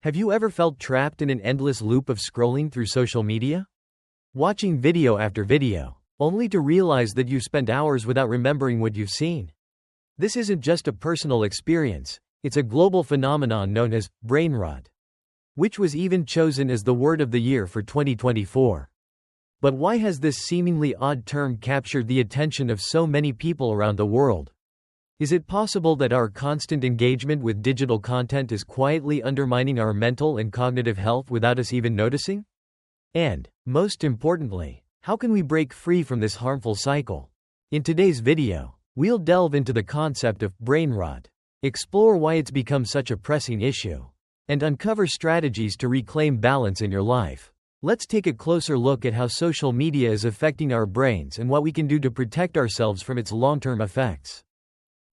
Have you ever felt trapped in an endless loop of scrolling through social media? Watching video after video, only to realize that you spent hours without remembering what you've seen? This isn't just a personal experience, it's a global phenomenon known as brain rot, which was even chosen as the word of the year for 2024. But why has this seemingly odd term captured the attention of so many people around the world? Is it possible that our constant engagement with digital content is quietly undermining our mental and cognitive health without us even noticing? And, most importantly, how can we break free from this harmful cycle? In today's video, we'll delve into the concept of brain rot, explore why it's become such a pressing issue, and uncover strategies to reclaim balance in your life. Let's take a closer look at how social media is affecting our brains and what we can do to protect ourselves from its long-term effects.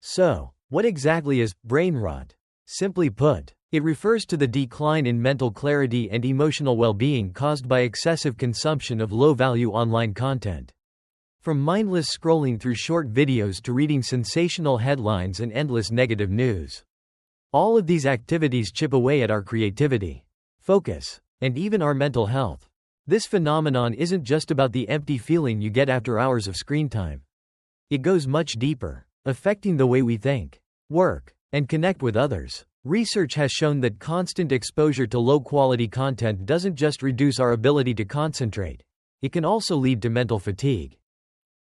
So, what exactly is brain rot? Simply put, it refers to the decline in mental clarity and emotional well-being caused by excessive consumption of low-value online content. From mindless scrolling through short videos to reading sensational headlines and endless negative news. All of these activities chip away at our creativity, focus, and even our mental health. This phenomenon isn't just about the empty feeling you get after hours of screen time. It goes much deeper, affecting the way we think, work, and connect with others. Research has shown that constant exposure to low-quality content doesn't just reduce our ability to concentrate, it can also lead to mental fatigue,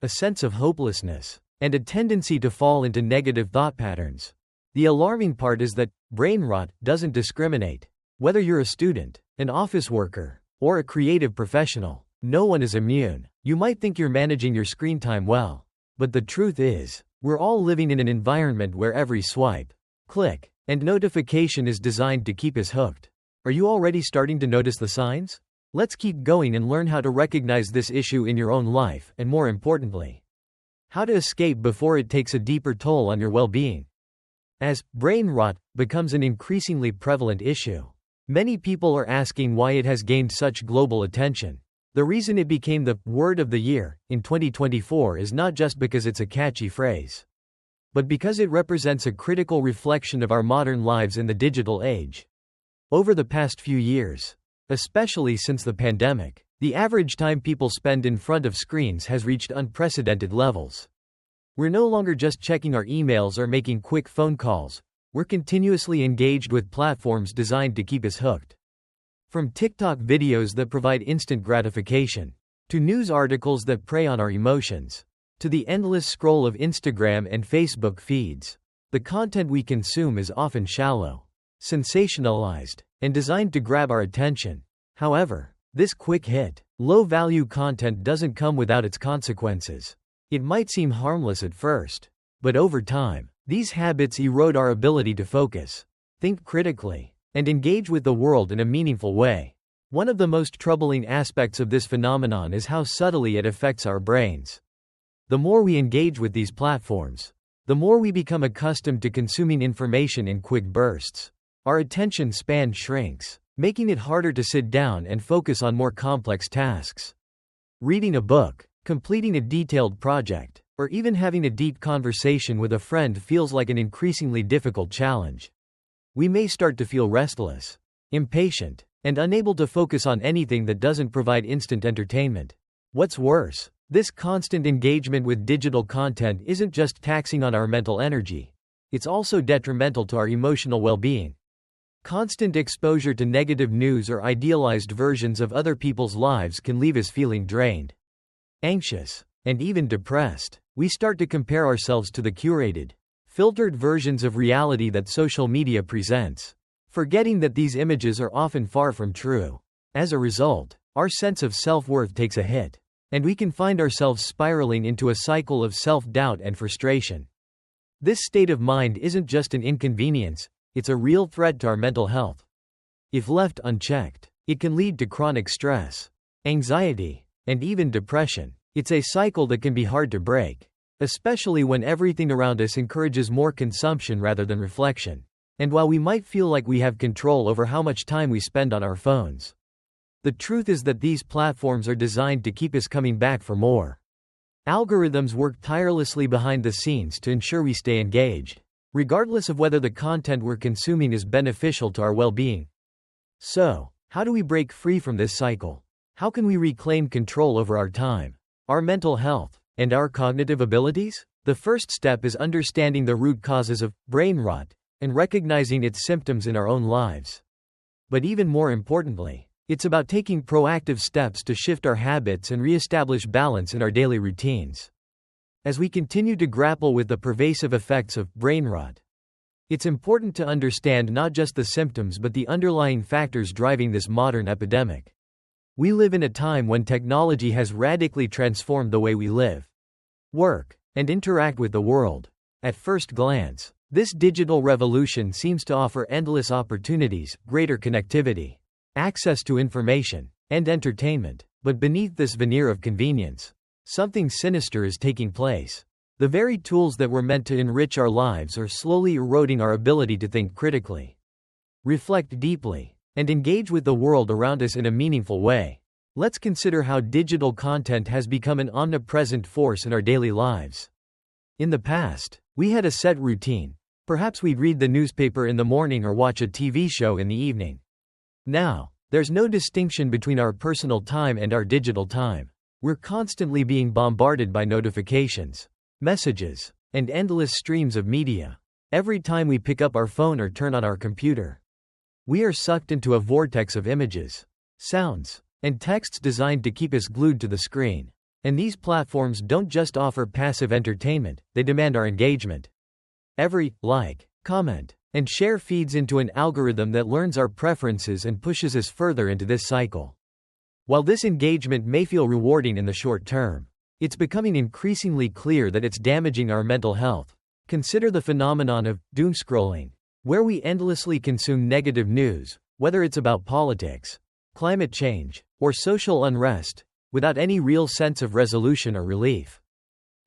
a sense of hopelessness, and a tendency to fall into negative thought patterns. The alarming part is that brain rot doesn't discriminate. Whether you're a student, an office worker, or a creative professional, no one is immune. You might think you're managing your screen time well, but the truth is, we're all living in an environment where every swipe, click, and notification is designed to keep us hooked. Are you already starting to notice the signs? Let's keep going and learn how to recognize this issue in your own life, and more importantly, how to escape before it takes a deeper toll on your well-being. As brain rot becomes an increasingly prevalent issue, many people are asking why it has gained such global attention. The reason it became the word of the year in 2024 is not just because it's a catchy phrase, but because it represents a critical reflection of our modern lives in the digital age. Over the past few years, especially since the pandemic, the average time people spend in front of screens has reached unprecedented levels. We're no longer just checking our emails or making quick phone calls, we're continuously engaged with platforms designed to keep us hooked. From TikTok videos that provide instant gratification, to news articles that prey on our emotions, to the endless scroll of Instagram and Facebook feeds, the content we consume is often shallow, sensationalized, and designed to grab our attention. However, this quick-hit, low-value content doesn't come without its consequences. It might seem harmless at first, but over time, these habits erode our ability to focus, think critically, and engage with the world in a meaningful way. One of the most troubling aspects of this phenomenon is how subtly it affects our brains. The more we engage with these platforms, the more we become accustomed to consuming information in quick bursts. Our attention span shrinks, making it harder to sit down and focus on more complex tasks. Reading a book, completing a detailed project, or even having a deep conversation with a friend feels like an increasingly difficult challenge. We may start to feel restless, impatient, and unable to focus on anything that doesn't provide instant entertainment. What's worse, this constant engagement with digital content isn't just taxing on our mental energy, it's also detrimental to our emotional well-being. Constant exposure to negative news or idealized versions of other people's lives can leave us feeling drained, anxious, and even depressed. We start to compare ourselves to the curated, filtered versions of reality that social media presents, forgetting that these images are often far from true. As a result, our sense of self-worth takes a hit, and we can find ourselves spiraling into a cycle of self-doubt and frustration. This state of mind isn't just an inconvenience, it's a real threat to our mental health. If left unchecked, it can lead to chronic stress, anxiety, and even depression. It's a cycle that can be hard to break, especially when everything around us encourages more consumption rather than reflection. And while we might feel like we have control over how much time we spend on our phones, the truth is that these platforms are designed to keep us coming back for more. Algorithms work tirelessly behind the scenes to ensure we stay engaged, regardless of whether the content we're consuming is beneficial to our well-being. So, how do we break free from this cycle? How can we reclaim control over our time, our mental health, and our cognitive abilities? The first step is understanding the root causes of brain rot and recognizing its symptoms in our own lives. But even more importantly, it's about taking proactive steps to shift our habits and reestablish balance in our daily routines. As we continue to grapple with the pervasive effects of brain rot, it's important to understand not just the symptoms but the underlying factors driving this modern epidemic. We live in a time when technology has radically transformed the way we live, work, and interact with the world. At first glance, this digital revolution seems to offer endless opportunities, greater connectivity, access to information, and entertainment. But beneath this veneer of convenience, something sinister is taking place. The very tools that were meant to enrich our lives are slowly eroding our ability to think critically, reflect deeply, and engage with the world around us in a meaningful way. Let's consider how digital content has become an omnipresent force in our daily lives. In the past, we had a set routine. Perhaps we'd read the newspaper in the morning or watch a TV show in the evening. Now, there's no distinction between our personal time and our digital time. We're constantly being bombarded by notifications, messages, and endless streams of media. Every time we pick up our phone or turn on our computer, we are sucked into a vortex of images, sounds, and texts designed to keep us glued to the screen. And these platforms don't just offer passive entertainment, they demand our engagement. Every like, comment, and share feeds into an algorithm that learns our preferences and pushes us further into this cycle. While this engagement may feel rewarding in the short term, it's becoming increasingly clear that it's damaging our mental health. Consider the phenomenon of doom scrolling, where we endlessly consume negative news, whether it's about politics, climate change, or social unrest, without any real sense of resolution or relief.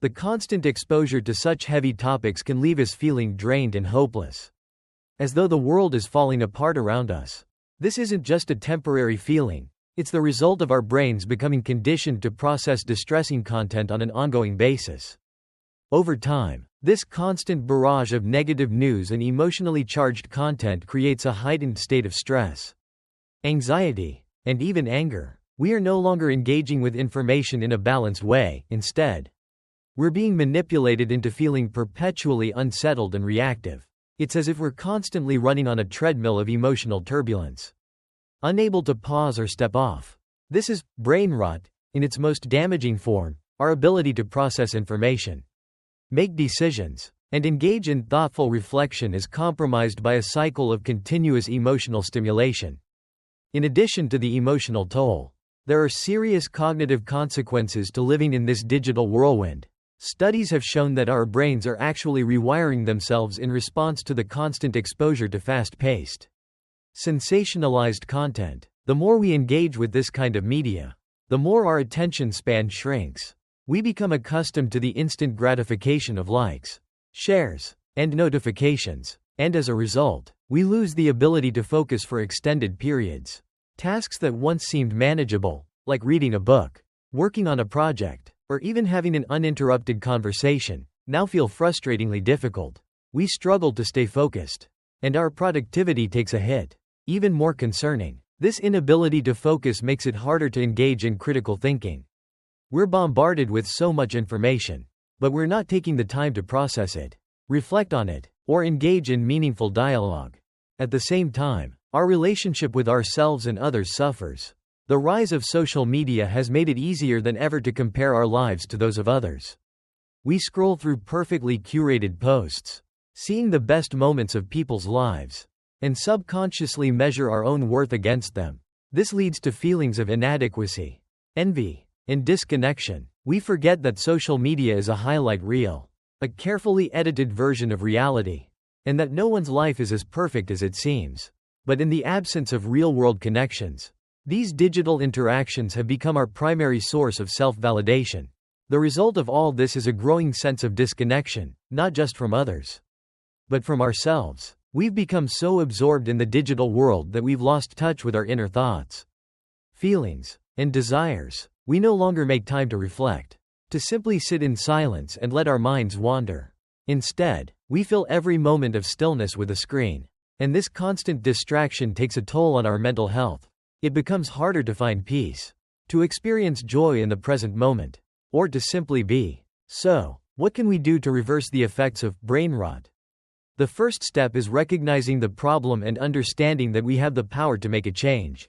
The constant exposure to such heavy topics can leave us feeling drained and hopeless, as though the world is falling apart around us. This isn't just a temporary feeling, it's the result of our brains becoming conditioned to process distressing content on an ongoing basis. Over time, this constant barrage of negative news and emotionally charged content creates a heightened state of stress, anxiety, and even anger. We are no longer engaging with information in a balanced way. Instead, we're being manipulated into feeling perpetually unsettled and reactive. It's as if we're constantly running on a treadmill of emotional turbulence, unable to pause or step off. This is brain rot in its most damaging form. Our ability to process information, make decisions, and engage in thoughtful reflection is compromised by a cycle of continuous emotional stimulation. In addition to the emotional toll, there are serious cognitive consequences to living in this digital whirlwind. Studies have shown that our brains are actually rewiring themselves in response to the constant exposure to fast-paced, sensationalized content. The more we engage with this kind of media, the more our attention span shrinks. We become accustomed to the instant gratification of likes, shares, and notifications, and as a result, we lose the ability to focus for extended periods. Tasks that once seemed manageable, like reading a book, working on a project, or even having an uninterrupted conversation, now feel frustratingly difficult. We struggle to stay focused, and our productivity takes a hit. Even more concerning, this inability to focus makes it harder to engage in critical thinking. We're bombarded with so much information, but we're not taking the time to process it, reflect on it, or engage in meaningful dialogue. At the same time, our relationship with ourselves and others suffers. The rise of social media has made it easier than ever to compare our lives to those of others. We scroll through perfectly curated posts, seeing the best moments of people's lives, and subconsciously measure our own worth against them. This leads to feelings of inadequacy, envy, and disconnection. We forget that social media is a highlight reel, a carefully edited version of reality, and that no one's life is as perfect as it seems. But in the absence of real-world connections, these digital interactions have become our primary source of self-validation. The result of all this is a growing sense of disconnection, not just from others, but from ourselves. We've become so absorbed in the digital world that we've lost touch with our inner thoughts, feelings, and desires. We no longer make time to reflect, to simply sit in silence and let our minds wander. Instead, we fill every moment of stillness with a screen, And this constant distraction takes a toll on our mental health. It becomes harder to find peace, to experience joy in the present moment, or to simply be. So, what can we do to reverse the effects of brain rot? The first step is recognizing the problem and understanding that we have the power to make a change.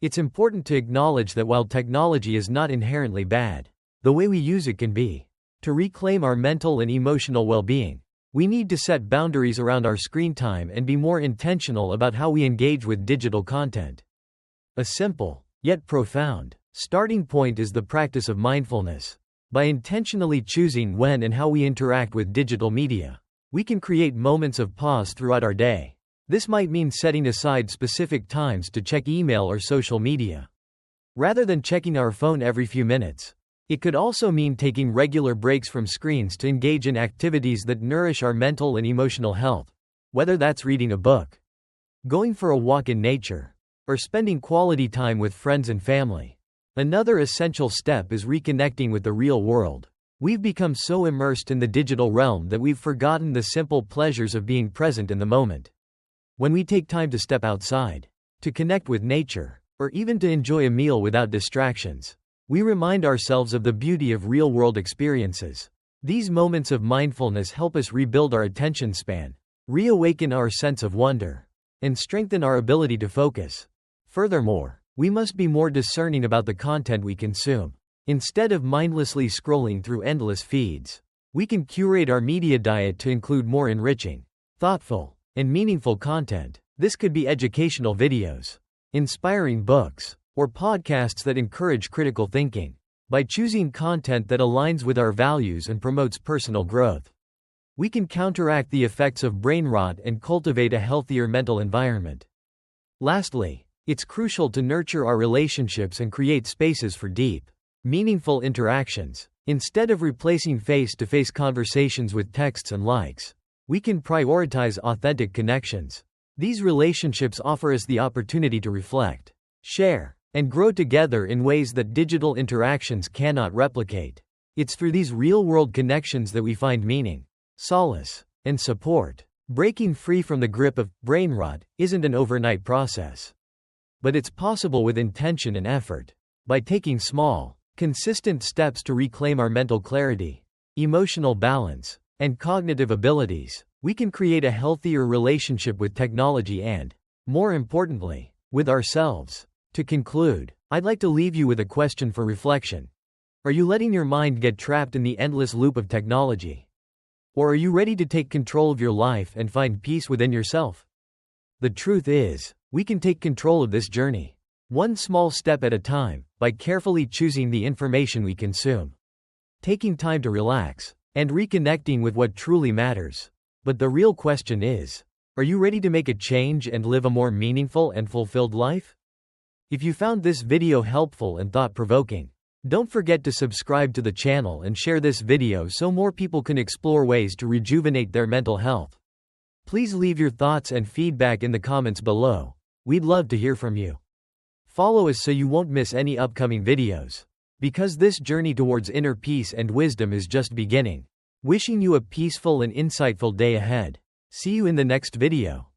It's important to acknowledge that while technology is not inherently bad, the way we use it can be. To reclaim our mental and emotional well-being, we need to set boundaries around our screen time and be more intentional about how we engage with digital content. A simple, yet profound, starting point is the practice of mindfulness. By intentionally choosing when and how we interact with digital media, we can create moments of pause throughout our day. This might mean setting aside specific times to check email or social media, rather than checking our phone every few minutes. It could also mean taking regular breaks from screens to engage in activities that nourish our mental and emotional health, whether that's reading a book, going for a walk in nature, or spending quality time with friends and family. Another essential step is reconnecting with the real world. We've become so immersed in the digital realm that we've forgotten the simple pleasures of being present in the moment. When we take time to step outside, to connect with nature, or even to enjoy a meal without distractions, we remind ourselves of the beauty of real-world experiences. These moments of mindfulness help us rebuild our attention span, reawaken our sense of wonder, and strengthen our ability to focus. Furthermore, we must be more discerning about the content we consume. Instead of mindlessly scrolling through endless feeds, we can curate our media diet to include more enriching, thoughtful, and meaningful content. This could be educational videos, inspiring books, or podcasts that encourage critical thinking. By choosing content that aligns with our values and promotes personal growth, we can counteract the effects of brain rot and cultivate a healthier mental environment. Lastly, it's crucial to nurture our relationships and create spaces for deep, meaningful interactions. Instead of replacing face-to-face conversations with texts and likes, we can prioritize authentic connections. These relationships offer us the opportunity to reflect, share, and grow together in ways that digital interactions cannot replicate. It's through these real-world connections that we find meaning, solace, and support. Breaking free from the grip of brain rot isn't an overnight process, but it's possible with intention and effort. By taking small, consistent steps to reclaim our mental clarity, emotional balance, and cognitive abilities, we can create a healthier relationship with technology and, more importantly, with ourselves. To conclude, I'd like to leave you with a question for reflection. Are you letting your mind get trapped in the endless loop of technology? Or are you ready to take control of your life and find peace within yourself? The truth is, we can take control of this journey, one small step at a time, by carefully choosing the information we consume, taking time to relax, and reconnecting with what truly matters. But the real question is, are you ready to make a change and live a more meaningful and fulfilled life? If you found this video helpful and thought-provoking, don't forget to subscribe to the channel and share this video so more people can explore ways to rejuvenate their mental health. Please leave your thoughts and feedback in the comments below. We'd love to hear from you. Follow us so you won't miss any upcoming videos, because this journey towards inner peace and wisdom is just beginning. Wishing you a peaceful and insightful day ahead. See you in the next video.